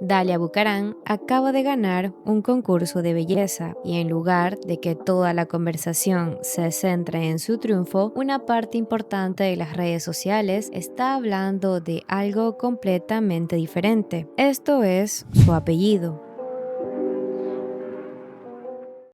Dalia Bucaram acaba de ganar un concurso de belleza y en lugar de que toda la conversación se centre en su triunfo, una parte importante de las redes sociales está hablando de algo completamente diferente. Esto es su apellido.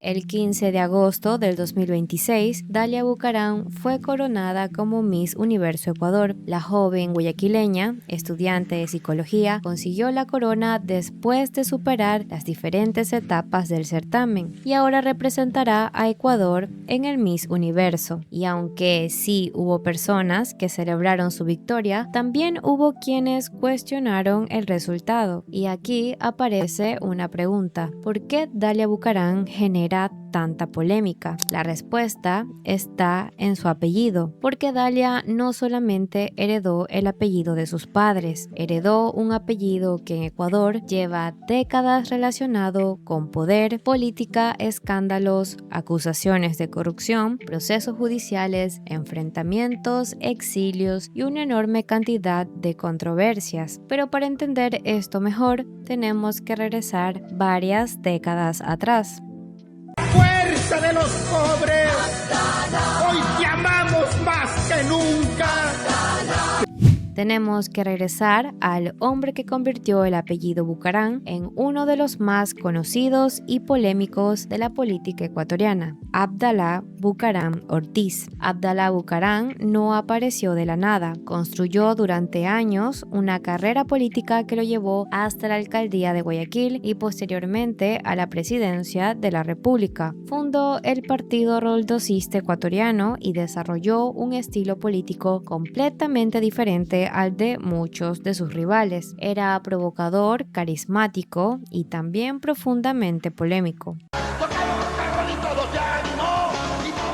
El 15 de agosto del 2026, Dalia Bucaram fue coronada como Miss Universo Ecuador. La joven guayaquileña, estudiante de psicología, consiguió la corona después de superar las diferentes etapas del certamen y ahora representará a Ecuador en el Miss Universo. Y aunque sí hubo personas que celebraron su victoria, también hubo quienes cuestionaron el resultado. Y aquí aparece una pregunta: ¿por qué Dalia Bucaram genera tanta polémica? La respuesta está en su apellido, porque Dalia no solamente heredó el apellido de sus padres, heredó un apellido que en Ecuador lleva décadas relacionado con poder, política, escándalos, acusaciones de corrupción, procesos judiciales, enfrentamientos, exilios y una enorme cantidad de controversias. Pero para entender esto mejor, tenemos que regresar varias décadas atrás. ¡Fuerza de los pobres! ¡Hoy te amamos más que nunca! Tenemos que regresar al hombre que convirtió el apellido Bucaram en uno de los más conocidos y polémicos de la política ecuatoriana, Abdalá Bucaram Ortiz. Abdalá Bucaram no apareció de la nada, construyó durante años una carrera política que lo llevó hasta la alcaldía de Guayaquil y posteriormente a la presidencia de la República. Fundó el Partido Roldosista Ecuatoriano y desarrolló un estilo político completamente diferente al de muchos de sus rivales. Era provocador, carismático y también profundamente polémico.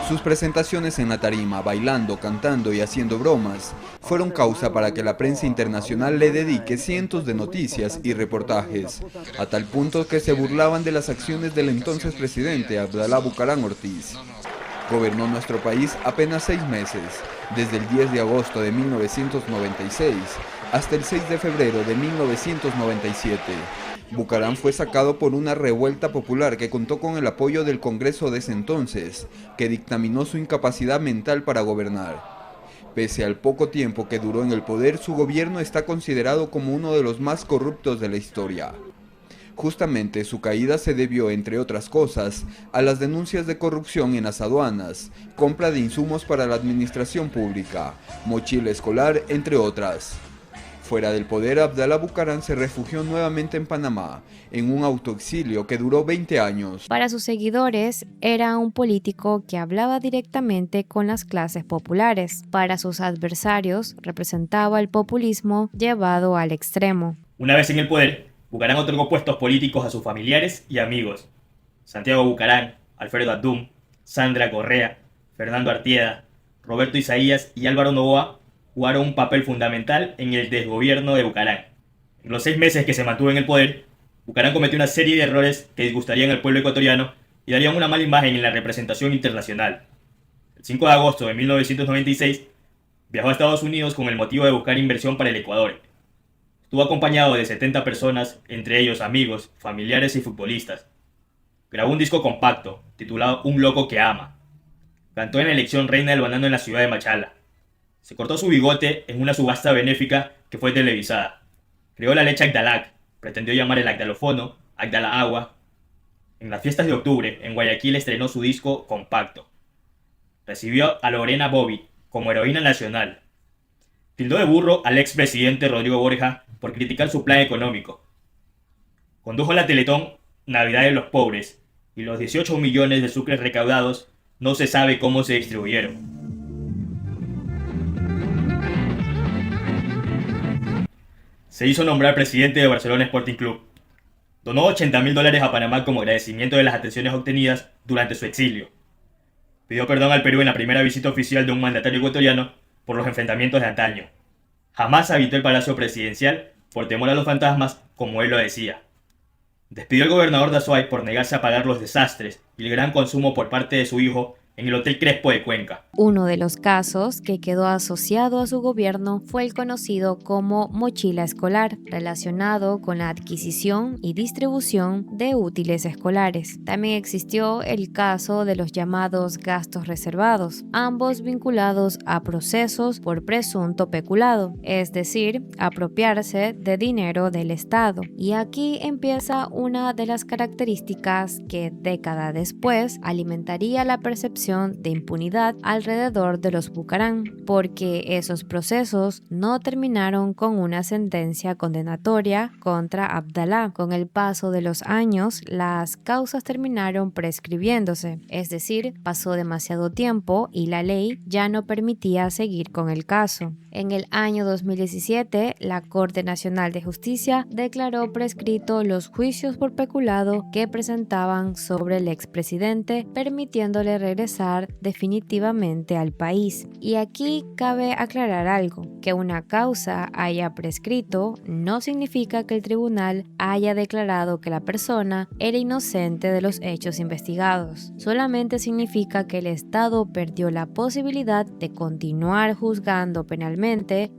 Sus presentaciones en la tarima, bailando, cantando y haciendo bromas, fueron causa para que la prensa internacional le dedique cientos de noticias y reportajes, a tal punto que se burlaban de las acciones del entonces presidente Abdalá Bucaram Ortiz. Gobernó nuestro país apenas 6 meses, desde el 10 de agosto de 1996 hasta el 6 de febrero de 1997. Bucaram fue sacado por una revuelta popular que contó con el apoyo del Congreso de ese entonces, que dictaminó su incapacidad mental para gobernar. Pese al poco tiempo que duró en el poder, su gobierno está considerado como uno de los más corruptos de la historia. Justamente su caída se debió, entre otras cosas, a las denuncias de corrupción en las aduanas, compra de insumos para la administración pública, mochila escolar, entre otras. Fuera del poder, Abdalá Bucaram se refugió nuevamente en Panamá, en un autoexilio que duró 20 años. Para sus seguidores, era un político que hablaba directamente con las clases populares. Para sus adversarios, representaba el populismo llevado al extremo. Una vez en el poder, Bucaram otorgó puestos políticos a sus familiares y amigos. Santiago Bucaram, Alfredo Adum, Sandra Correa, Fernando Artieda, Roberto Isaías y Álvaro Novoa jugaron un papel fundamental en el desgobierno de Bucaram. En los 6 meses que se mantuvo en el poder, Bucaram cometió una serie de errores que disgustarían al pueblo ecuatoriano y darían una mala imagen en la representación internacional. El 5 de agosto de 1996, viajó a Estados Unidos con el motivo de buscar inversión para el Ecuador. Estuvo acompañado de 70 personas, entre ellos amigos, familiares y futbolistas. Grabó un disco compacto, titulado Un loco que ama. Cantó en la elección Reina del Banano en la ciudad de Machala. Se cortó su bigote en una subasta benéfica que fue televisada. Creó la leche Agdalac, pretendió llamar el Agdalófono Agdala Agua. En las fiestas de octubre, en Guayaquil estrenó su disco compacto. Recibió a Lorena Bobby como heroína nacional. Tildó de burro al expresidente Rodrigo Borja por criticar su plan económico. Condujo la Teletón Navidad de los Pobres y los 18 millones de sucres recaudados no se sabe cómo se distribuyeron. Se hizo nombrar presidente de Barcelona Sporting Club. Donó $80.000 a Panamá como agradecimiento de las atenciones obtenidas durante su exilio. Pidió perdón al Perú en la primera visita oficial de un mandatario ecuatoriano por los enfrentamientos de antaño. Jamás habitó el Palacio Presidencial por temor a los fantasmas, como él lo decía. Despidió al gobernador de Azuay por negarse a pagar los desastres y el gran consumo por parte de su hijo en el Hotel Crespo de Cuenca. Uno de los casos que quedó asociado a su gobierno fue el conocido como mochila escolar, relacionado con la adquisición y distribución de útiles escolares. También existió el caso de los llamados gastos reservados, ambos vinculados a procesos por presunto peculado, es decir, apropiarse de dinero del Estado. Y aquí empieza una de las características que décadas después alimentaría la percepción de impunidad alrededor de los Bucaram, porque esos procesos no terminaron con una sentencia condenatoria contra Abdalá. Con el paso de los años, las causas terminaron prescribiéndose, es decir, pasó demasiado tiempo y la ley ya no permitía seguir con el caso. En el año 2017, la Corte Nacional de Justicia declaró prescrito los juicios por peculado que presentaban sobre el expresidente, permitiéndole regresar definitivamente al país. Y aquí cabe aclarar algo, que una causa haya prescrito no significa que el tribunal haya declarado que la persona era inocente de los hechos investigados. Solamente significa que el Estado perdió la posibilidad de continuar juzgando penalmente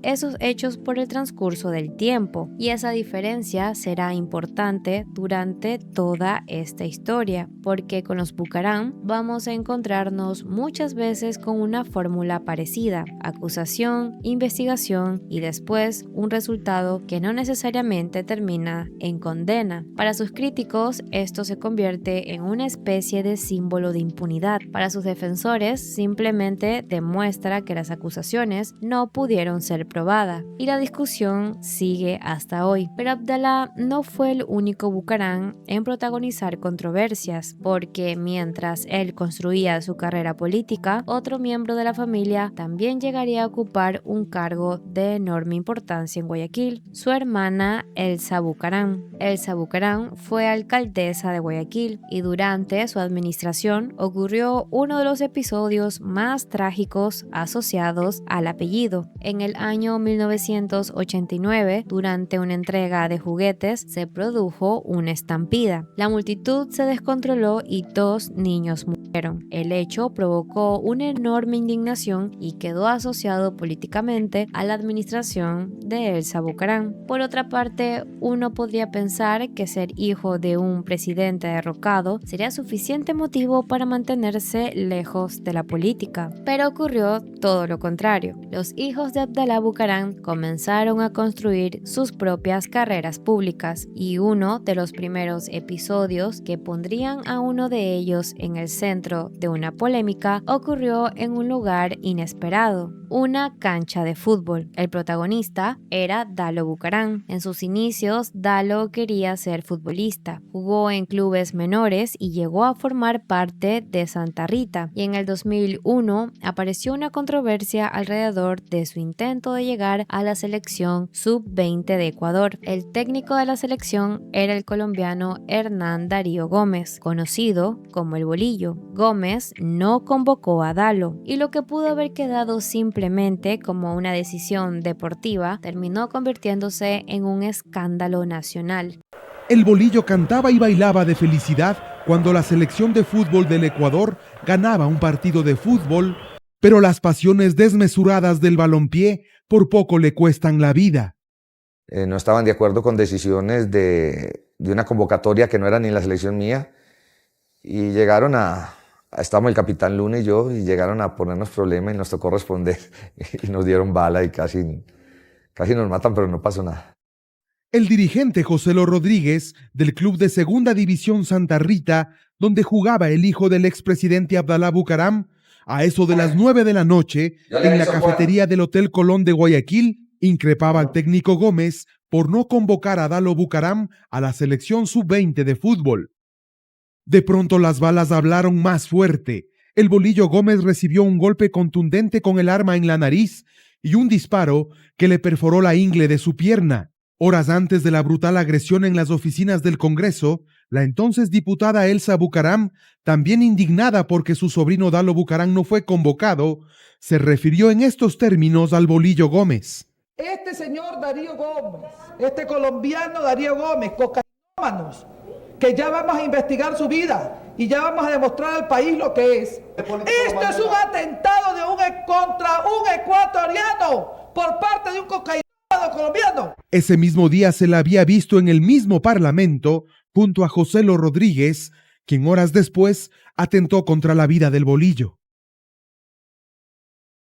esos hechos por el transcurso del tiempo, y esa diferencia será importante durante toda esta historia, porque con los Bucaram vamos a encontrarnos muchas veces con una fórmula parecida: acusación, investigación y después un resultado que no necesariamente termina en condena. Para sus críticos, esto se convierte en una especie de símbolo de impunidad. Para sus defensores, simplemente demuestra que las acusaciones no pudieron ser probadas, y la discusión sigue hasta hoy. Pero Abdalá no fue el único Bucaram en protagonizar controversias, porque mientras él construía su carrera política, otro miembro de la familia también llegaría a ocupar un cargo de enorme importancia en Guayaquil: su hermana Elsa Bucaram. Elsa Bucaram fue alcaldesa de Guayaquil, y durante su administración ocurrió uno de los episodios más trágicos asociados al apellido. En el año 1989, durante una entrega de juguetes, se produjo una estampida. La multitud se descontroló y 2 niños murieron. El hecho provocó una enorme indignación y quedó asociado políticamente a la administración de Elsa Bucaram. Por otra parte, uno podría pensar que ser hijo de un presidente derrocado sería suficiente motivo para mantenerse lejos de la política, pero ocurrió todo lo contrario. Los hijos de Abdalá Bucaram comenzaron a construir sus propias carreras públicas, y uno de los primeros episodios que pondrían a uno de ellos en el centro de una polémica ocurrió en un lugar inesperado: una cancha de fútbol. El protagonista era Dalo Bucaram. En sus inicios, Dalo quería ser futbolista. Jugó en clubes menores y llegó a formar parte de Santa Rita. Y en el 2001 apareció una controversia alrededor de su intento de llegar a la selección sub-20 de Ecuador. El técnico de la selección era el colombiano Hernán Darío Gómez, conocido como el Bolillo. Gómez no convocó a Dalo, y lo que pudo haber quedado simplemente como una decisión deportiva terminó convirtiéndose en un escándalo nacional. El Bolillo cantaba y bailaba de felicidad cuando la selección de fútbol del Ecuador ganaba un partido de fútbol, pero las pasiones desmesuradas del balompié por poco le cuestan la vida. No estaban de acuerdo con decisiones de una convocatoria que no era ni la selección mía, y llegaron estábamos el capitán Luna y yo, y llegaron a ponernos problemas y nos tocó responder y nos dieron bala y casi nos matan, pero no pasó nada. El dirigente Joselo Rodríguez, del club de Segunda División Santa Rita, donde jugaba el hijo del expresidente Abdalá Bucaram, a eso de las 9 de la noche, en la cafetería del Hotel Colón de Guayaquil, increpaba al técnico Gómez por no convocar a Dalo Bucaram a la selección sub-20 de fútbol. De pronto las balas hablaron más fuerte. El Bolillo Gómez recibió un golpe contundente con el arma en la nariz y un disparo que le perforó la ingle de su pierna. Horas antes de la brutal agresión en las oficinas del Congreso, la entonces diputada Elsa Bucaram, también indignada porque su sobrino Dalo Bucaram no fue convocado, se refirió en estos términos al Bolillo Gómez. Este señor Darío Gómez, este colombiano Darío Gómez, cocainómanos, que ya vamos a investigar su vida y ya vamos a demostrar al país lo que es. Esto es un atentado contra un ecuatoriano por parte de un cocainómano colombiano. Ese mismo día se la había visto en el mismo parlamento junto a Joselo Rodríguez, quien horas después atentó contra la vida del bolillo.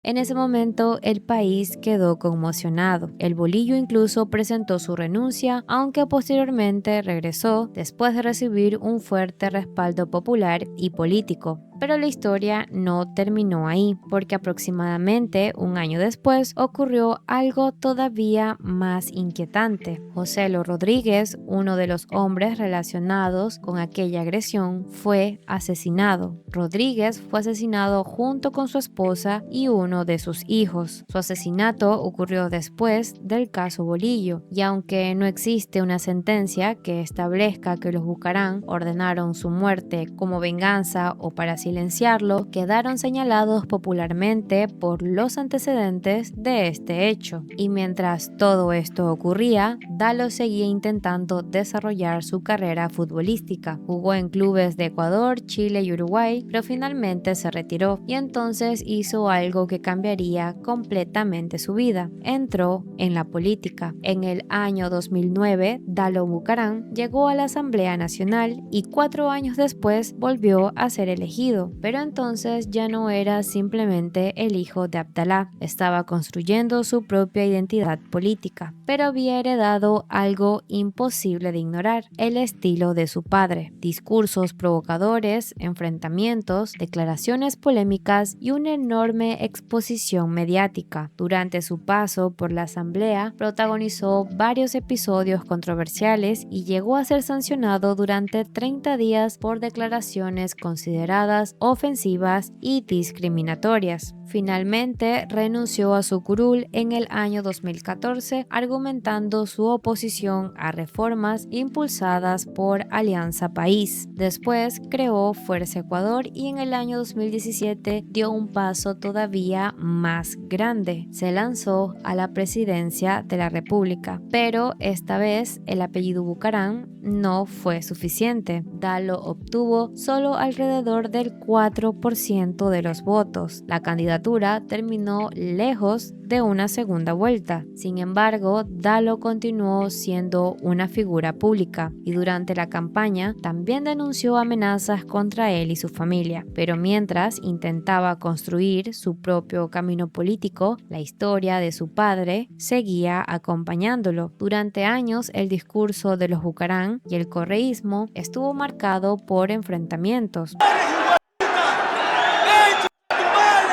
En ese momento, el país quedó conmocionado. El bolillo incluso presentó su renuncia, aunque posteriormente regresó después de recibir un fuerte respaldo popular y político. Pero la historia no terminó ahí, porque aproximadamente un año después ocurrió algo todavía más inquietante. Joselo Rodríguez, uno de los hombres relacionados con aquella agresión, fue asesinado. Rodríguez fue asesinado junto con su esposa y uno de sus hijos. Su asesinato ocurrió después del caso Bolillo, y aunque no existe una sentencia que establezca que los Bucaram ordenaron su muerte como venganza o para silenciarlo, quedaron señalados popularmente por los antecedentes de este hecho. Y mientras todo esto ocurría, Dalo seguía intentando desarrollar su carrera futbolística. Jugó en clubes de Ecuador, Chile y Uruguay, pero finalmente se retiró y entonces hizo algo que cambiaría completamente su vida. Entró en la política. En el año 2009, Dalo Bucaram llegó a la Asamblea Nacional y 4 años después volvió a ser elegido. Pero entonces ya no era simplemente el hijo de Abdalá, estaba construyendo su propia identidad política, pero había heredado algo imposible de ignorar: el estilo de su padre. Discursos provocadores, enfrentamientos, declaraciones polémicas y una enorme exposición mediática. Durante su paso por la asamblea, protagonizó varios episodios controversiales y llegó a ser sancionado durante 30 días por declaraciones consideradas ofensivas y discriminatorias. Finalmente renunció a su curul en el año 2014, argumentando su oposición a reformas impulsadas por Alianza País. Después creó Fuerza Ecuador y en el año 2017 dio un paso todavía más grande. Se lanzó a la presidencia de la República, pero esta vez el apellido Bucaram no fue suficiente. Dalo obtuvo solo alrededor del 4% de los votos. La candidatura terminó lejos de una segunda vuelta. Sin embargo, Dalo continuó siendo una figura pública y durante la campaña también denunció amenazas contra él y su familia. Pero mientras intentaba construir su propio camino político, la historia de su padre seguía acompañándolo. Durante años, el discurso de los Bucaram y el correísmo estuvo marcado por enfrentamientos.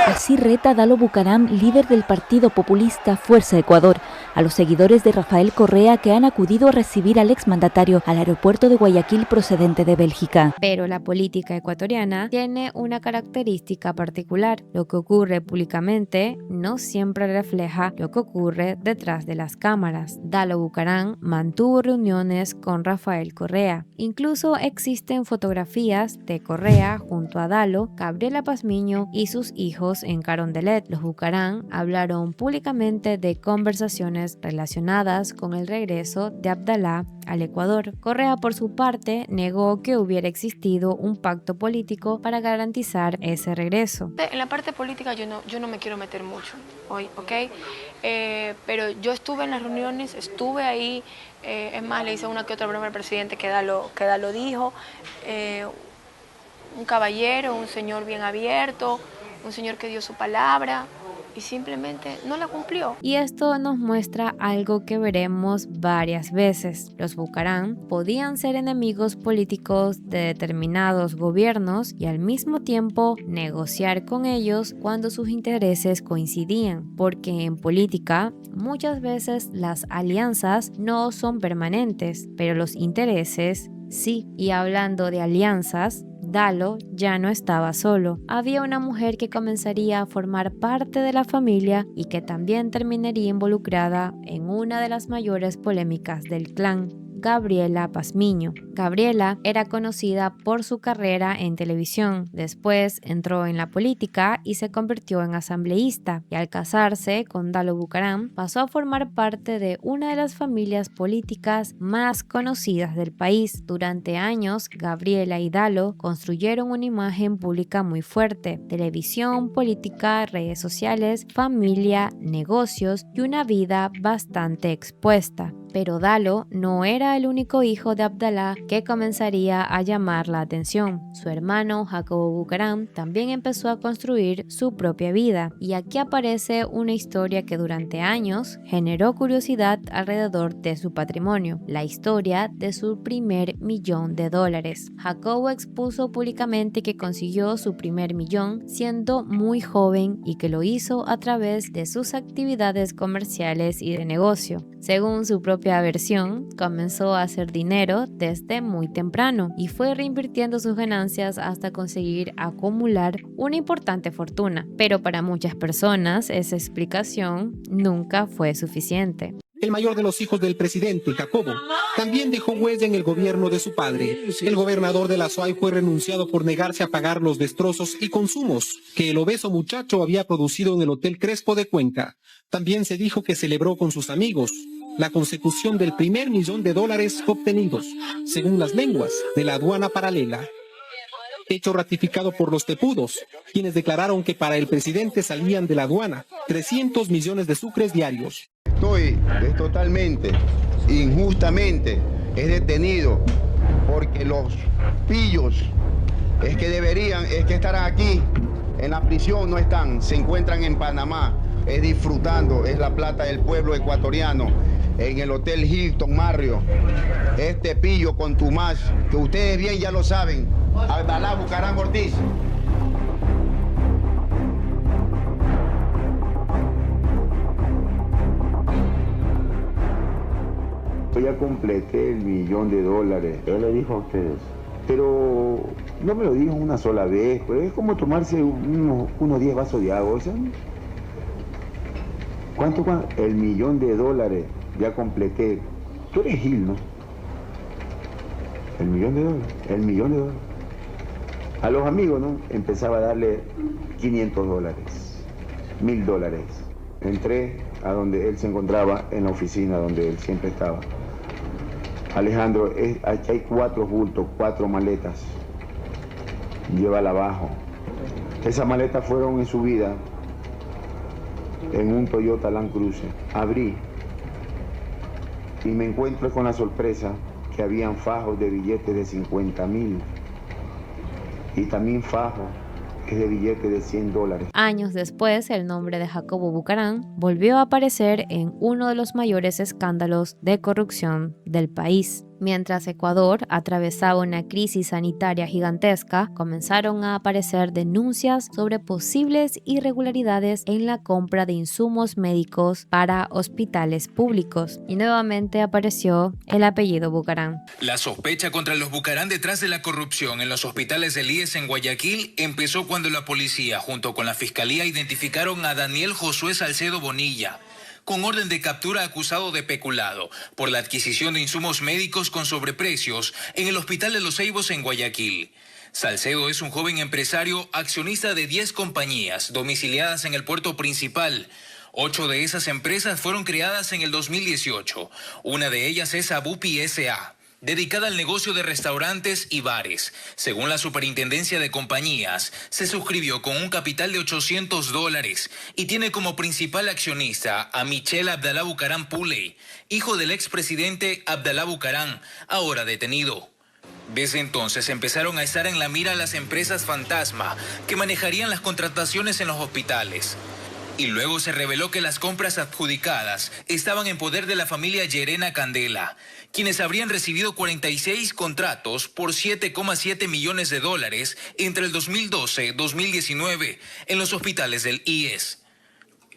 Así reta Dalo Bucaram, líder del partido populista Fuerza Ecuador, a los seguidores de Rafael Correa que han acudido a recibir al exmandatario al aeropuerto de Guayaquil procedente de Bélgica. Pero la política ecuatoriana tiene una característica particular. Lo que ocurre públicamente no siempre refleja lo que ocurre detrás de las cámaras. Dalo Bucaram mantuvo reuniones con Rafael Correa. Incluso existen fotografías de Correa junto a Dalo, Gabriela Pazmiño y sus hijos en Carondelet. Los Bucaram hablaron públicamente de conversaciones relacionadas con el regreso de Abdalá al Ecuador. Correa, por su parte, negó que hubiera existido un pacto político para garantizar ese regreso. En la parte política yo no me quiero meter mucho hoy, ¿ok? Pero yo estuve en las reuniones, estuve ahí, es más, le hice una que otra broma al presidente que Dalo dijo, un caballero, un señor bien abierto, un señor que dio su palabra y simplemente no la cumplió. Y esto nos muestra algo que veremos varias veces. Los Bucaram podían ser enemigos políticos de determinados gobiernos y al mismo tiempo negociar con ellos cuando sus intereses coincidían, porque en política muchas veces las alianzas no son permanentes, pero los intereses sí. Y hablando de alianzas, Dalo ya no estaba solo. Había una mujer que comenzaría a formar parte de la familia y que también terminaría involucrada en una de las mayores polémicas del clan. Gabriela Pazmiño. Gabriela era conocida por su carrera en televisión, después entró en la política y se convirtió en asambleísta, y al casarse con Dalo Bucaram pasó a formar parte de una de las familias políticas más conocidas del país. Durante años, Gabriela y Dalo construyeron una imagen pública muy fuerte: televisión, política, redes sociales, familia, negocios y una vida bastante expuesta. Pero Dalo no era el único hijo de Abdalá que comenzaría a llamar la atención. Su hermano Jacobo Bucaram también empezó a construir su propia vida, y aquí aparece una historia que durante años generó curiosidad alrededor de su patrimonio: la historia de su primer $1.000.000. Jacobo expuso públicamente que consiguió su primer millón siendo muy joven y que lo hizo a través de sus actividades comerciales y de negocio. Según su propia versión, comenzó a hacer dinero desde muy temprano y fue reinvirtiendo sus ganancias hasta conseguir acumular una importante fortuna. Pero para muchas personas esa explicación nunca fue suficiente. El mayor de los hijos del presidente, Jacobo, también dejó huella en el gobierno de su padre. El gobernador de la SOAY fue renunciado por negarse a pagar los destrozos y consumos que el obeso muchacho había producido en el Hotel Crespo de Cuenca. También se dijo que celebró con sus amigos la consecución del primer $1.000.000 obtenidos, según las lenguas de la aduana paralela. Hecho ratificado por los tepudos, quienes declararon que para el presidente salían de la aduana 300 millones de sucres diarios. Es totalmente, injustamente, es detenido porque los pillos es que deberían, es que estarán aquí en la prisión, no están, se encuentran en Panamá, es disfrutando, es la plata del pueblo ecuatoriano, en el Hotel Hilton Marriott. Este pillo contumaz, que ustedes bien ya lo saben, Abdalá Bucaram Ortiz. Yo ya completé el $1.000.000, yo le dijo a ustedes, pero no me lo dijo una sola vez, pues es como tomarse unos 10 vasos de agua, ¿saben? ¿Cuánto? El $1.000.000 ya completé. Tú eres Gil, ¿no? El $1.000.000. A los amigos, ¿no? Empezaba a darle $500, $1.000. Entré a donde él se encontraba, en la oficina donde él siempre estaba. Alejandro, aquí hay 4 bultos, 4 maletas. Llévala abajo. Esas maletas fueron en su vida en un Toyota Land Cruiser. Abrí y me encuentro con la sorpresa que habían fajos de billetes de 50.000 y también fajos de billetes de $100. Años después, el nombre de Jacobo Bucaram volvió a aparecer en uno de los mayores escándalos de corrupción del país. Mientras Ecuador atravesaba una crisis sanitaria gigantesca, comenzaron a aparecer denuncias sobre posibles irregularidades en la compra de insumos médicos para hospitales públicos, y nuevamente apareció el apellido Bucaram. La sospecha contra los Bucaram detrás de la corrupción en los hospitales del IES en Guayaquil empezó cuando la policía, junto con la fiscalía, identificaron a Daniel Josué Salcedo Bonilla, con orden de captura acusado de peculado por la adquisición de insumos médicos con sobreprecios en el Hospital de los Ceibos en Guayaquil. Salcedo es un joven empresario accionista de 10 compañías domiciliadas en el puerto principal. 8 de esas empresas fueron creadas en el 2018. Una de ellas es Abupi S.A., dedicada al negocio de restaurantes y bares. Según la Superintendencia de Compañías, se suscribió con un capital de $800 y tiene como principal accionista a Michel Abdalá Bucaram Puley, hijo del expresidente Abdalá Bucaram, ahora detenido. Desde entonces empezaron a estar en la mira las empresas fantasma que manejarían las contrataciones en los hospitales. Y luego se reveló que las compras adjudicadas estaban en poder de la familia Llerena Candela, quienes habrían recibido 46 contratos por $7,7 millones entre el 2012 y 2019 en los hospitales del IES.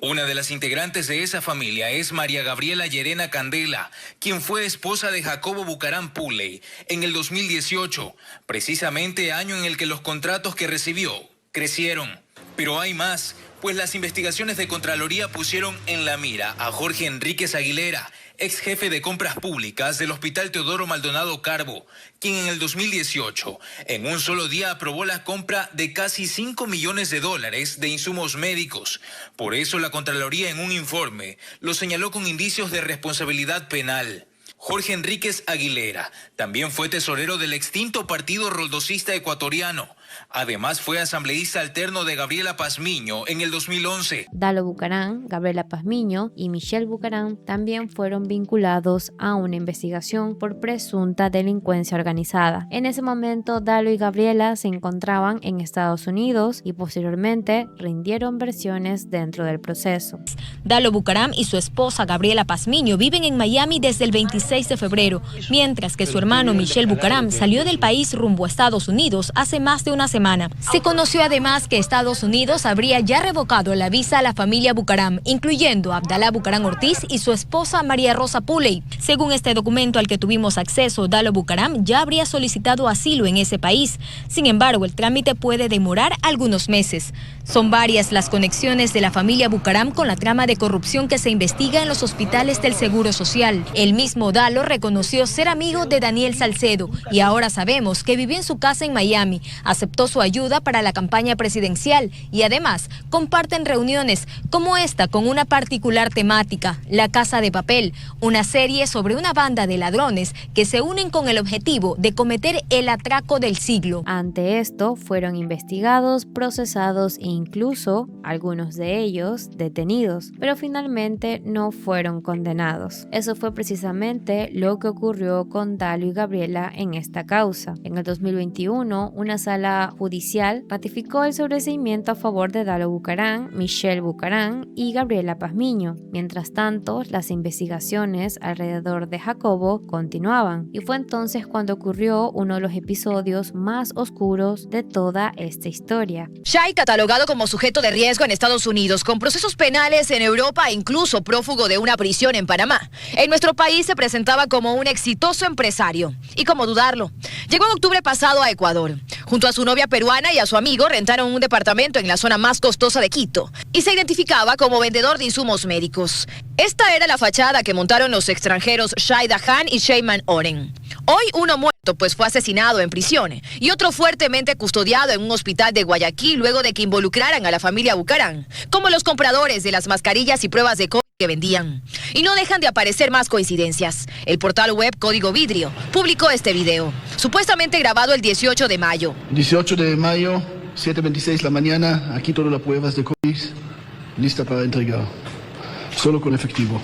Una de las integrantes de esa familia es María Gabriela Llerena Candela, quien fue esposa de Jacobo Bucaram Puley en el 2018, precisamente año en el que los contratos que recibió crecieron. Pero hay más, pues las investigaciones de Contraloría pusieron en la mira a Jorge Enríquez Aguilera, ex jefe de compras públicas del Hospital Teodoro Maldonado Carbo, quien en el 2018, en un solo día aprobó la compra de casi $5 millones de insumos médicos. Por eso la Contraloría en un informe lo señaló con indicios de responsabilidad penal. Jorge Enríquez Aguilera también fue tesorero del extinto Partido Roldosista Ecuatoriano. Además fue asambleísta alterno de Gabriela Pazmiño en el 2011. Dalo Bucaram, Gabriela Pazmiño y Michelle Bucaram también fueron vinculados a una investigación por presunta delincuencia organizada. En ese momento, Dalo y Gabriela se encontraban en Estados Unidos y posteriormente rindieron versiones dentro del proceso. Dalo Bucaram y su esposa Gabriela Pazmiño viven en Miami desde el 26 de febrero, mientras que su hermano Michelle Bucaram salió del país rumbo a Estados Unidos hace más de una semana. Se conoció además que Estados Unidos habría ya revocado la visa a la familia Bucaram, incluyendo a Abdalá Bucaram Ortiz y su esposa María Rosa Puley. Según este documento al que tuvimos acceso, Dalo Bucaram ya habría solicitado asilo en ese país. Sin embargo, el trámite puede demorar algunos meses. Son varias las conexiones de la familia Bucaram con la trama de corrupción que se investiga en los hospitales del Seguro Social. El mismo Dalo reconoció ser amigo de Daniel Salcedo y ahora sabemos que vivió en su casa en Miami, aceptó su ayuda para la campaña presidencial y además comparten reuniones como esta con una particular temática, La Casa de Papel, una serie sobre una banda de ladrones que se unen con el objetivo de cometer el atraco del siglo. Ante esto, fueron investigados, procesados e incluso algunos de ellos detenidos, pero finalmente no fueron condenados. Eso fue precisamente lo que ocurrió con Dalo y Gabriela en esta causa. En el 2021, una sala judicial ratificó el sobreseimiento a favor de Dalo Bucaram, Michelle Bucaram y Gabriela Pazmiño. Mientras tanto, las investigaciones alrededor de Jacobo continuaban y fue entonces cuando ocurrió uno de los episodios más oscuros de toda esta historia. Shai, catalogado como sujeto de riesgo en Estados Unidos, con procesos penales en Europa e incluso prófugo de una prisión en Panamá. En nuestro país se presentaba como un exitoso empresario. Y cómo dudarlo. Llegó en octubre pasado a Ecuador. Junto a su novia peruana y a su amigo rentaron un departamento en la zona más costosa de Quito y se identificaba como vendedor de insumos médicos. Esta era la fachada que montaron los extranjeros Shai Dahan y Sheyman Oren. Hoy uno muerto pues fue asesinado en prisión y otro fuertemente custodiado en un hospital de Guayaquil luego de que involucraran a la familia Bucaram, como los compradores de las mascarillas y pruebas de COVID que vendían. Y no dejan de aparecer más coincidencias. El portal web Código Vidrio publicó este video, supuestamente grabado el 18 de mayo. 18 de mayo, 7:26 la mañana, aquí todas las pruebas de COVID lista para entregar, solo con efectivo.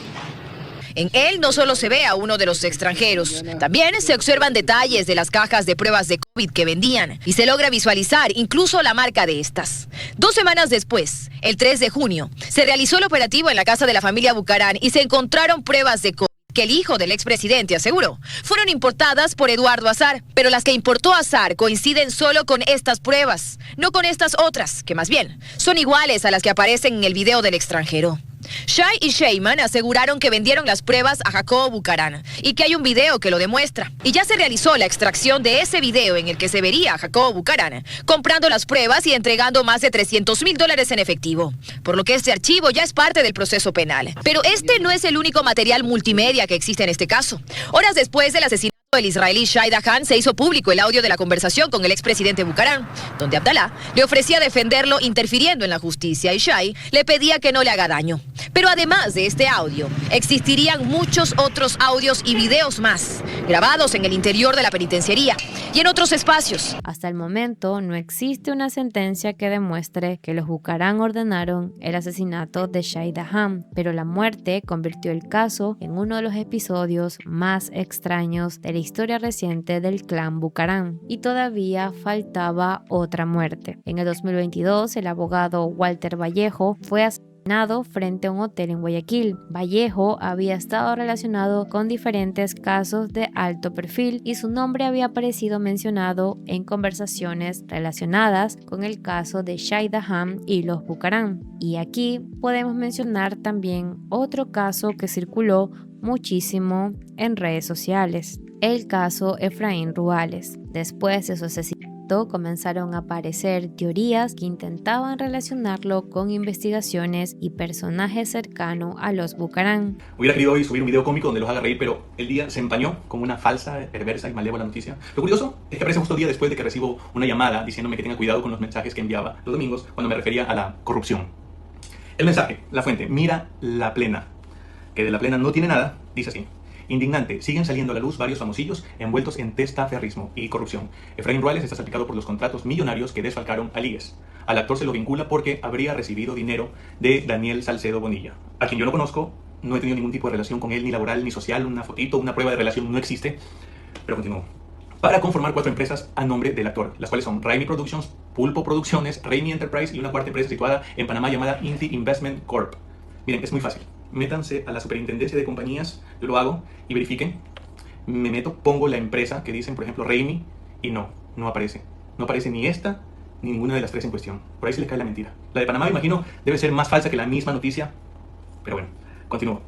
En él no solo se ve a uno de los extranjeros, también se observan detalles de las cajas de pruebas de COVID que vendían y se logra visualizar incluso la marca de estas. 2 semanas después, el 3 de junio, se realizó el operativo en la casa de la familia Bucaram y se encontraron pruebas de COVID que el hijo del expresidente aseguró fueron importadas por Eduardo Azar, pero las que importó Azar coinciden solo con estas pruebas, no con estas otras, que más bien son iguales a las que aparecen en el video del extranjero. Shai y Sheyman aseguraron que vendieron las pruebas a Jacobo Bucaram y que hay un video que lo demuestra. Y ya se realizó la extracción de ese video en el que se vería a Jacobo Bucaram comprando las pruebas y entregando más de $300,000 en efectivo. Por lo que este archivo ya es parte del proceso penal. Pero este no es el único material multimedia que existe en este caso. Horas después del asesinato del israelí Shai Dahan, se hizo público el audio de la conversación con el expresidente Bucaram, donde Abdalá le ofrecía defenderlo interfiriendo en la justicia y Shai le pedía que no le haga daño. Pero además de este audio, existirían muchos otros audios y videos más, grabados en el interior de la penitenciaría y en otros espacios. Hasta el momento no existe una sentencia que demuestre que los Bucaram ordenaron el asesinato de Shai Dahan, pero la muerte convirtió el caso en uno de los episodios más extraños de la historia reciente del clan Bucaram, y todavía faltaba otra muerte. En el 2022, el abogado Walter Vallejo fue asesinado frente a un hotel en Guayaquil. Vallejo había estado relacionado con diferentes casos de alto perfil y su nombre había aparecido mencionado en conversaciones relacionadas con el caso de Shai Dahan y los Bucaram. Y aquí podemos mencionar también otro caso que circuló muchísimo en redes sociales, el caso Efraín Ruales. Después de su asesinato, esto comenzaron a aparecer teorías que intentaban relacionarlo con investigaciones y personajes cercanos a los Bucaram. Hubiera querido hoy subir un video cómico donde los haga reír, pero el día se empañó con una falsa, perversa y malévola noticia. Lo curioso es que aparece justo el día después de que recibo una llamada diciéndome que tenga cuidado con los mensajes que enviaba los domingos cuando me refería a la corrupción. El mensaje, la fuente, mira La Plena, que de La Plena no tiene nada, dice así: indignante, siguen saliendo a la luz varios famosillos envueltos en testaferrismo y corrupción. Efraín Ruales está salpicado por los contratos millonarios que desfalcaron al IES. Al actor se lo vincula porque habría recibido dinero de Daniel Salcedo Bonilla, a quien yo no conozco, no he tenido ningún tipo de relación con él, ni laboral, ni social, una fotito, una prueba de relación no existe, pero continúo. Para conformar 4 empresas a nombre del actor, las cuales son Raimi Productions, Pulpo Producciones, Raimi Enterprise y una cuarta empresa situada en Panamá llamada Inti Investment Corp. Miren, es muy fácil. Métanse a la superintendencia de compañías, yo lo hago, y verifiquen. Me meto, pongo la empresa que dicen, por ejemplo, Raimi, y no aparece. No aparece ni esta, ni ninguna de las 3 en cuestión. Por ahí se les cae la mentira. La de Panamá, me imagino, debe ser más falsa que la misma noticia. Pero bueno, continúo.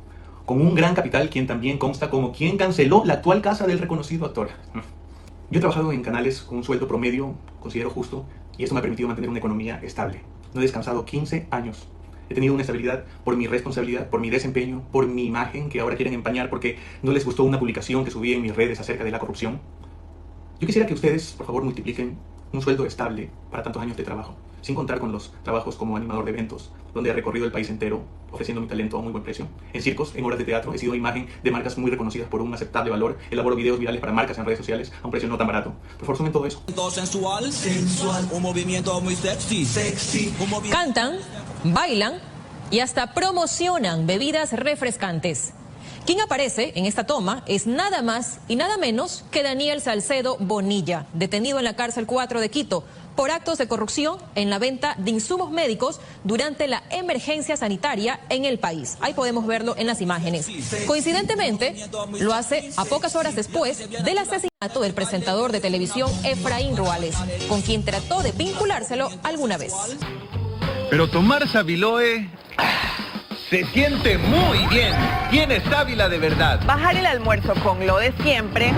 Con un gran capital, quien también consta como quien canceló la actual casa del reconocido actor. Yo he trabajado en canales con un sueldo promedio, considero justo, y esto me ha permitido mantener una economía estable. No he descansado 15 años. He tenido una estabilidad por mi responsabilidad, por mi desempeño, por mi imagen que ahora quieren empañar porque no les gustó una publicación que subí en mis redes acerca de la corrupción. Yo quisiera que ustedes, por favor, multipliquen un sueldo estable para tantos años de trabajo, sin contar con los trabajos como animador de eventos, donde he recorrido el país entero ofreciendo mi talento a muy buen precio. En circos, en obras de teatro, he sido imagen de marcas muy reconocidas por un aceptable valor. Elaboro videos virales para marcas en redes sociales a un precio no tan barato. Por favor, sumen todo eso. Sensual, un movimiento muy sexy. Cantan, bailan y hasta promocionan bebidas refrescantes. Quien aparece en esta toma es nada más y nada menos que Daniel Salcedo Bonilla, detenido en la cárcel 4 de Quito por actos de corrupción en la venta de insumos médicos durante la emergencia sanitaria en el país. Ahí podemos verlo en las imágenes. Coincidentemente, lo hace a pocas horas después del asesinato del presentador de televisión Efraín Ruales, con quien trató de vinculárselo alguna vez. Pero tomar Sabiloe se siente muy bien. Tiene sábila de verdad. Bajar el almuerzo con lo de siempre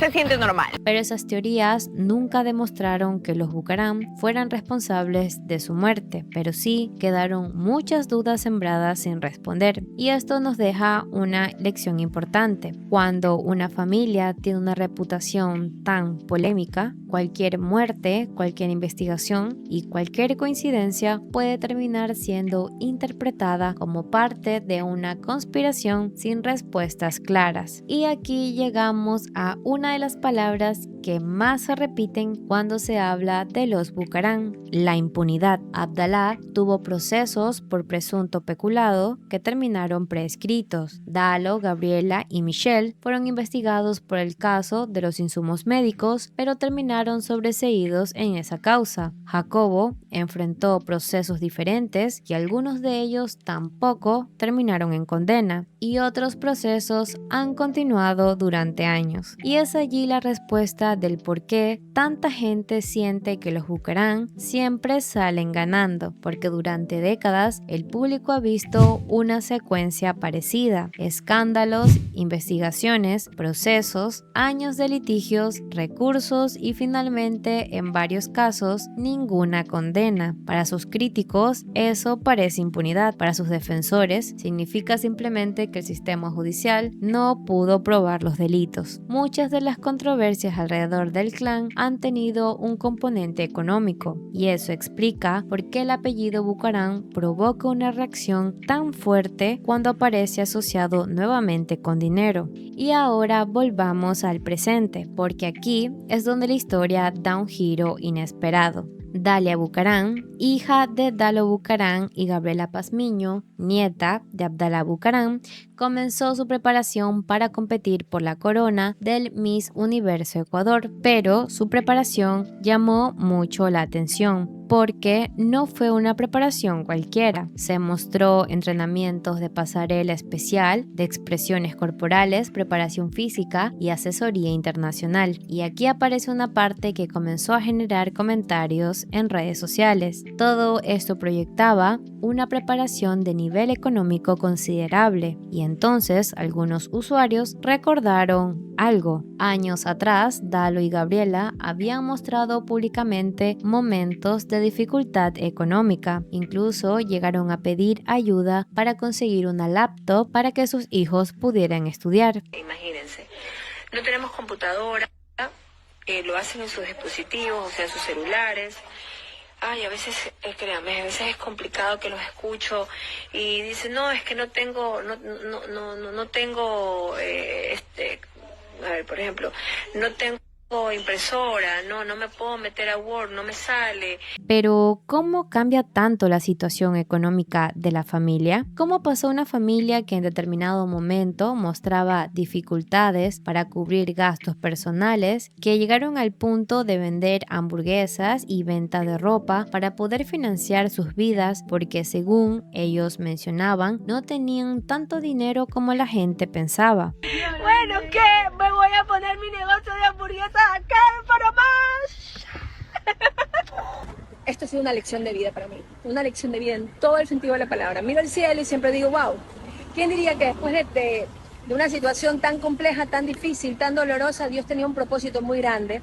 se siente normal. Pero esas teorías nunca demostraron que los Bucaram fueran responsables de su muerte, pero sí quedaron muchas dudas sembradas sin responder. Y esto nos deja una lección importante. Cuando una familia tiene una reputación tan polémica, cualquier muerte, cualquier investigación y cualquier coincidencia puede terminar siendo interpretada como parte de una conspiración sin respuestas claras. Y aquí llegamos a una de las palabras que más se repiten cuando se habla de los Bucaram: la impunidad. Abdalá tuvo procesos por presunto peculado que terminaron prescritos. Dalo, Gabriela y Michelle fueron investigados por el caso de los insumos médicos, pero terminaron sobreseídos en esa causa. Jacobo enfrentó procesos diferentes y algunos de ellos tampoco terminaron en condena, y otros procesos han continuado durante años. Y es allí la respuesta del por qué tanta gente siente que los Bucaram siempre salen ganando, porque durante décadas el público ha visto una secuencia parecida: escándalos, investigaciones, procesos, años de litigios, recursos y finalmente, en varios casos, ninguna condena. Para sus críticos, eso parece impunidad. Para sus defensores, significa simplemente que el sistema judicial no pudo probar los delitos. Muchas de las controversias alrededor del clan han tenido un componente económico, y eso explica por qué el apellido Bucaram provoca una reacción tan fuerte cuando aparece asociado nuevamente con dinero. Y ahora volvamos al presente, porque aquí es donde la historia da un giro inesperado. Dalia Bucaram, hija de Dalo Bucaram y Gabriela Pazmiño, nieta de Abdalá Bucaram, comenzó su preparación para competir por la corona del Miss Universo Ecuador, pero su preparación llamó mucho la atención porque no fue una preparación cualquiera. Se mostró entrenamientos de pasarela especial, de expresiones corporales, preparación física y asesoría internacional. Y aquí aparece una parte que comenzó a generar comentarios en redes sociales. Todo esto proyectaba una preparación de nivel económico considerable, y entonces algunos usuarios recordaron algo. Años atrás, Dalo y Gabriela habían mostrado públicamente momentos de dificultad económica. Incluso llegaron a pedir ayuda para conseguir una laptop para que sus hijos pudieran estudiar. Imagínense, no tenemos computadora, lo hacen en sus dispositivos, o sea, en sus celulares. Ay, a veces, créanme, a veces es complicado que los escucho y dicen, no, es que no tengo, a ver, por ejemplo, no tengo impresora, no me puedo meter a Word, no me sale. Pero, ¿cómo cambia tanto la situación económica de la familia? ¿Cómo pasó una familia que en determinado momento mostraba dificultades para cubrir gastos personales, que llegaron al punto de vender hamburguesas y venta de ropa para poder financiar sus vidas porque, según ellos mencionaban, no tenían tanto dinero como la gente pensaba? Bueno, ¿qué? Me voy a poner mi negocio de hamburguesas acá en Panamá. Esto ha sido una lección de vida para mí, una lección de vida en todo el sentido de la palabra. Miro al cielo y siempre digo, wow, ¿quién diría que después de una situación tan compleja, tan difícil, tan dolorosa, Dios tenía un propósito muy grande?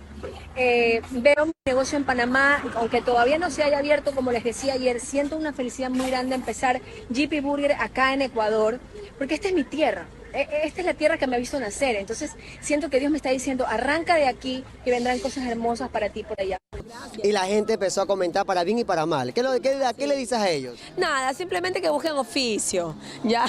Veo mi negocio en Panamá, aunque todavía no se haya abierto, como les decía ayer, siento una felicidad muy grande empezar GP Burger acá en Ecuador, porque esta es mi tierra. Esta es la tierra que me ha visto nacer, entonces siento que Dios me está diciendo, arranca de aquí y vendrán cosas hermosas para ti por allá. Y la gente empezó a comentar para bien y para mal. ¿Qué le dices a ellos? Nada, simplemente que busquen oficio, ya,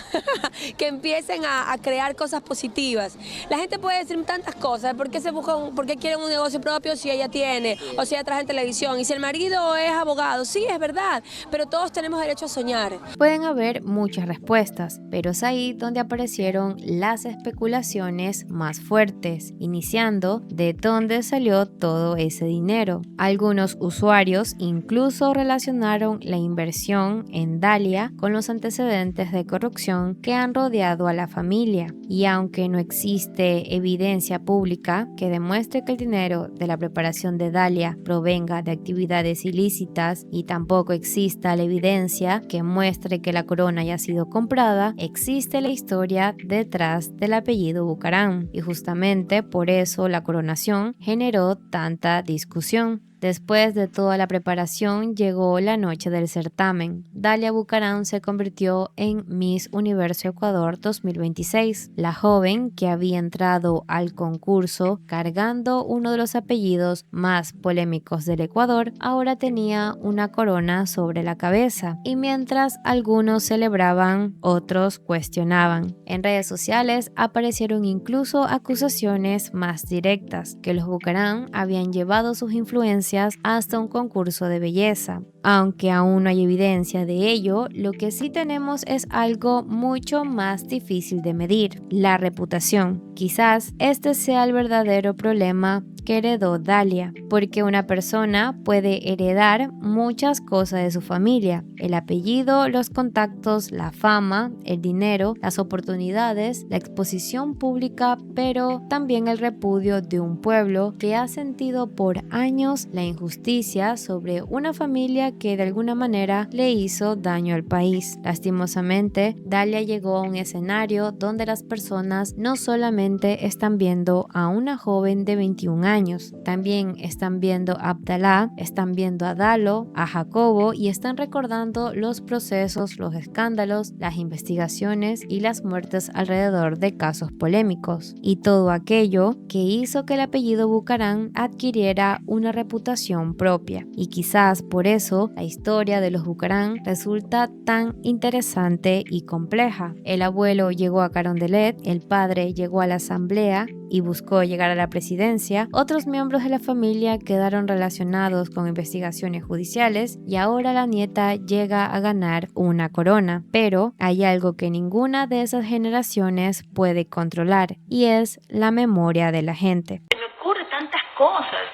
que empiecen a crear cosas positivas. La gente puede decir tantas cosas, ¿por qué quieren un negocio propio si ella tiene, o si ella trabaja en televisión? Y si el marido es abogado, sí, es verdad, pero todos tenemos derecho a soñar. Pueden haber muchas respuestas, pero es ahí donde aparecieron las especulaciones más fuertes, iniciando de dónde salió todo ese dinero. Algunos usuarios incluso relacionaron la inversión en Dalia con los antecedentes de corrupción que han rodeado a la familia. Y aunque no existe evidencia pública que demuestre que el dinero de la preparación de Dalia provenga de actividades ilícitas y tampoco exista la evidencia que muestre que la corona haya sido comprada, existe la historia detrás del apellido Bucaram, y justamente por eso la coronación generó tanta discusión. Después de toda la preparación llegó la noche del certamen. Dalia Bucaram se convirtió en Miss Universo Ecuador 2026. La joven, que había entrado al concurso cargando uno de los apellidos más polémicos del Ecuador, ahora tenía una corona sobre la cabeza. Y mientras algunos celebraban, otros cuestionaban. En redes sociales aparecieron incluso acusaciones más directas, que los Bucaram habían llevado sus influencias hasta un concurso de belleza. Aunque aún no hay evidencia de ello, lo que sí tenemos es algo mucho más difícil de medir: la reputación. Quizás este sea el verdadero problema que heredó Dalia, porque una persona puede heredar muchas cosas de su familia: el apellido, los contactos, la fama, el dinero, las oportunidades, la exposición pública, pero también el repudio de un pueblo que ha sentido por años la injusticia sobre una familia que de alguna manera le hizo daño al país. Lastimosamente, Dalia llegó a un escenario donde las personas no solamente están viendo a una joven de 21 años, también están viendo a Abdalá, están viendo a Dalo, a Jacobo, y están recordando los procesos, los escándalos, las investigaciones y las muertes alrededor de casos polémicos, y todo aquello que hizo que el apellido Bucaram adquiriera una reputación propia. Y quizás por eso la historia de los Bucaram resulta tan interesante y compleja. El abuelo llegó a Carondelet, el padre llegó a la asamblea y buscó llegar a la presidencia, otros miembros de la familia quedaron relacionados con investigaciones judiciales y ahora la nieta llega a ganar una corona. Pero hay algo que ninguna de esas generaciones puede controlar, y es la memoria de la gente. Me ocurren tantas cosas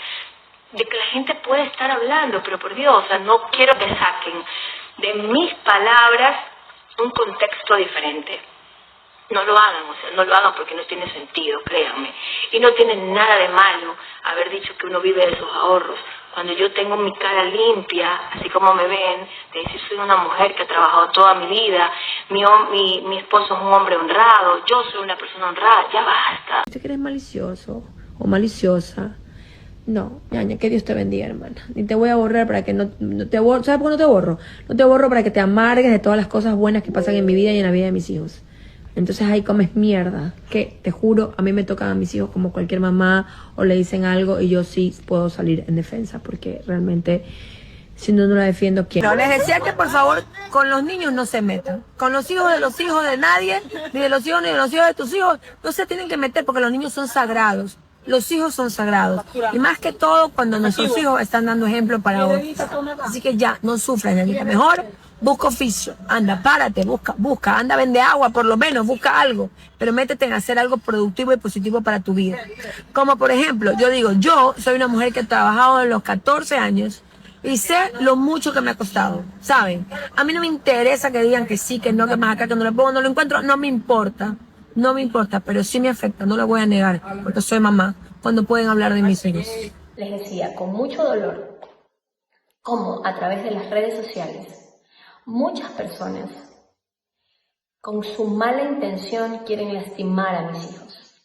de que la gente puede estar hablando, pero por Dios, o sea, no quiero que saquen de mis palabras un contexto diferente. no lo hagan, o sea, no lo hagan porque no tiene sentido, créanme. Y no tiene nada de malo haber dicho que uno vive de esos ahorros. Cuando yo tengo mi cara limpia, así como me ven, de decir soy una mujer que ha trabajado toda mi vida, mi esposo es un hombre honrado, yo soy una persona honrada, ya basta. ¿Usted que eres malicioso o maliciosa? No, ñaña, que Dios te bendiga, hermana. Ni te voy a borrar para que no te borro. ¿Sabes por qué no te borro? No te borro para que te amargues de todas las cosas buenas que pasan en mi vida y en la vida de mis hijos. Entonces ahí comes mierda, que te juro, a mí me tocan a mis hijos como cualquier mamá o le dicen algo y yo sí puedo salir en defensa porque realmente si no la defiendo, ¿quién? No, les decía que por favor con los niños no se metan, con los hijos de nadie, ni de los hijos de tus hijos, no se tienen que meter porque los niños son sagrados. Los hijos son sagrados y más que todo cuando nuestros hijos están dando ejemplo para otros. Así que ya, no sufran, Anita. Mejor busca oficio, anda, párate, busca, anda, vende agua por lo menos, busca algo, pero métete en hacer algo productivo y positivo para tu vida. Como por ejemplo, yo soy una mujer que he trabajado en los 14 años y sé lo mucho que me ha costado, ¿saben? A mí no me interesa que digan que sí, que no, que más acá, que no lo pongo, no lo encuentro, no me importa. No me importa, pero sí me afecta, no lo voy a negar, porque soy mamá, cuando pueden hablar de mis hijos. Les decía, con mucho dolor, como a través de las redes sociales, muchas personas, con su mala intención, quieren lastimar a mis hijos.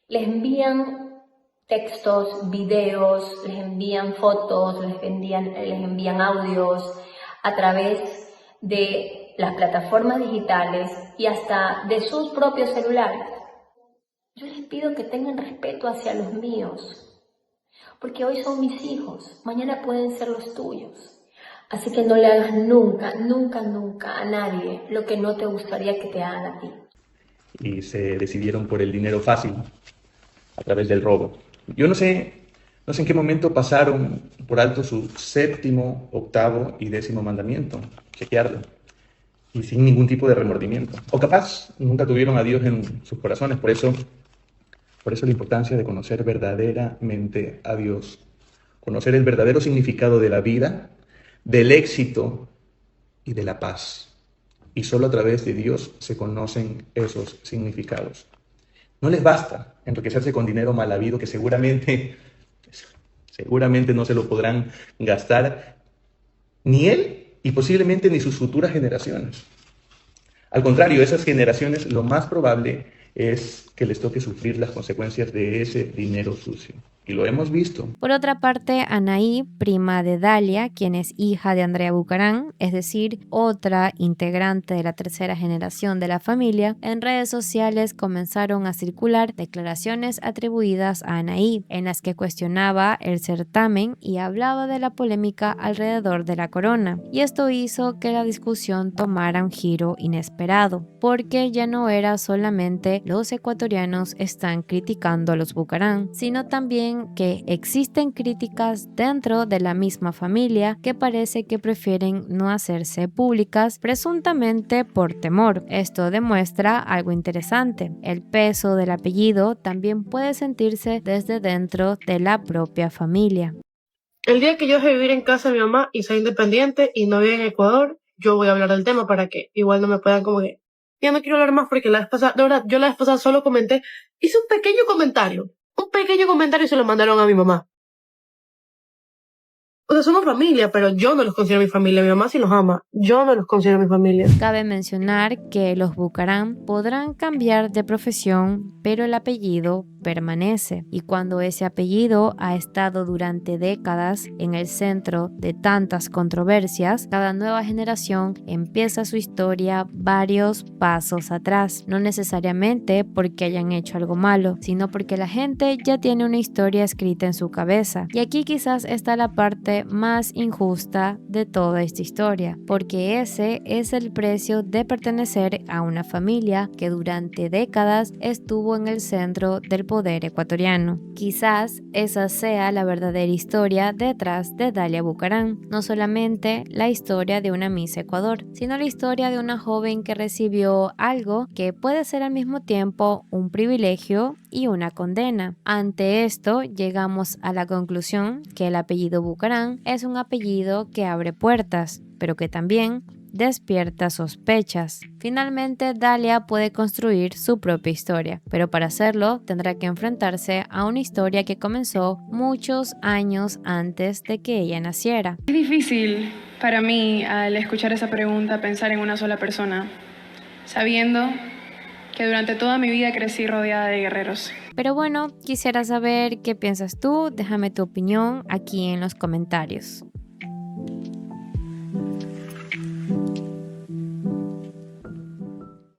Les envían textos, videos, les envían fotos, les envían audios a través de las plataformas digitales y hasta de sus propios celulares. Yo les pido que tengan respeto hacia los míos, porque hoy son mis hijos, mañana pueden ser los tuyos. Así que no le hagas nunca, nunca, nunca a nadie lo que no te gustaría que te hagan a ti. Y se decidieron por el dinero fácil, a través del robo. Yo no sé en qué momento pasaron por alto su 7º, 8º y 10º mandamiento, chequearlo. Y sin ningún tipo de remordimiento. O capaz nunca tuvieron a Dios en sus corazones. Por eso la importancia de conocer verdaderamente a Dios. Conocer el verdadero significado de la vida, del éxito y de la paz. Y solo a través de Dios se conocen esos significados. No les basta enriquecerse con dinero mal habido que seguramente no se lo podrán gastar ni él y posiblemente ni sus futuras generaciones. Al contrario, esas generaciones lo más probable es que les toque sufrir las consecuencias de ese dinero sucio. Y lo hemos visto. Por otra parte, Anaí, prima de Dalia, quien es hija de Andrea Bucaram, es decir, otra integrante de la 3ª generación de la familia, en redes sociales comenzaron a circular declaraciones atribuidas a Anaí, en las que cuestionaba el certamen y hablaba de la polémica alrededor de la corona. Y esto hizo que la discusión tomara un giro inesperado, porque ya no era solamente los ecuatorianos están criticando a los Bucaram, sino también que existen críticas dentro de la misma familia que parece que prefieren no hacerse públicas, presuntamente por temor. Esto demuestra algo interesante. El peso del apellido también puede sentirse desde dentro de la propia familia. El día que yo deje vivir en casa de mi mamá y sea independiente y no viva en Ecuador, yo voy a hablar del tema para que igual no me puedan como que ya no quiero hablar más porque la vez pasada, de verdad, yo la vez pasada solo comenté, hice un pequeño comentario y se lo mandaron a mi mamá. O sea, somos familia, pero yo no los considero mi familia. Mi mamá sí los ama. Yo no los considero mi familia. Cabe mencionar que los Bucaram podrán cambiar de profesión, pero el apellido permanece. Y cuando ese apellido ha estado durante décadas en el centro de tantas controversias, cada nueva generación empieza su historia varios pasos atrás. No necesariamente porque hayan hecho algo malo, sino porque la gente ya tiene una historia escrita en su cabeza. Y aquí quizás está la parte más injusta de toda esta historia, porque ese es el precio de pertenecer a una familia que durante décadas estuvo en el centro del poder ecuatoriano. Quizás esa sea la verdadera historia detrás de Dalia Bucaram, no solamente la historia de una Miss Ecuador, sino la historia de una joven que recibió algo que puede ser al mismo tiempo un privilegio y una condena. Ante esto llegamos a la conclusión que el apellido Bucaram es un apellido que abre puertas, pero que también despierta sospechas. Finalmente, Dalia puede construir su propia historia, pero para hacerlo tendrá que enfrentarse a una historia que comenzó muchos años antes de que ella naciera. Es difícil para mí, al escuchar esa pregunta, pensar en una sola persona, sabiendo que durante toda mi vida crecí rodeada de guerreros. Pero bueno, quisiera saber qué piensas tú, déjame tu opinión aquí en los comentarios.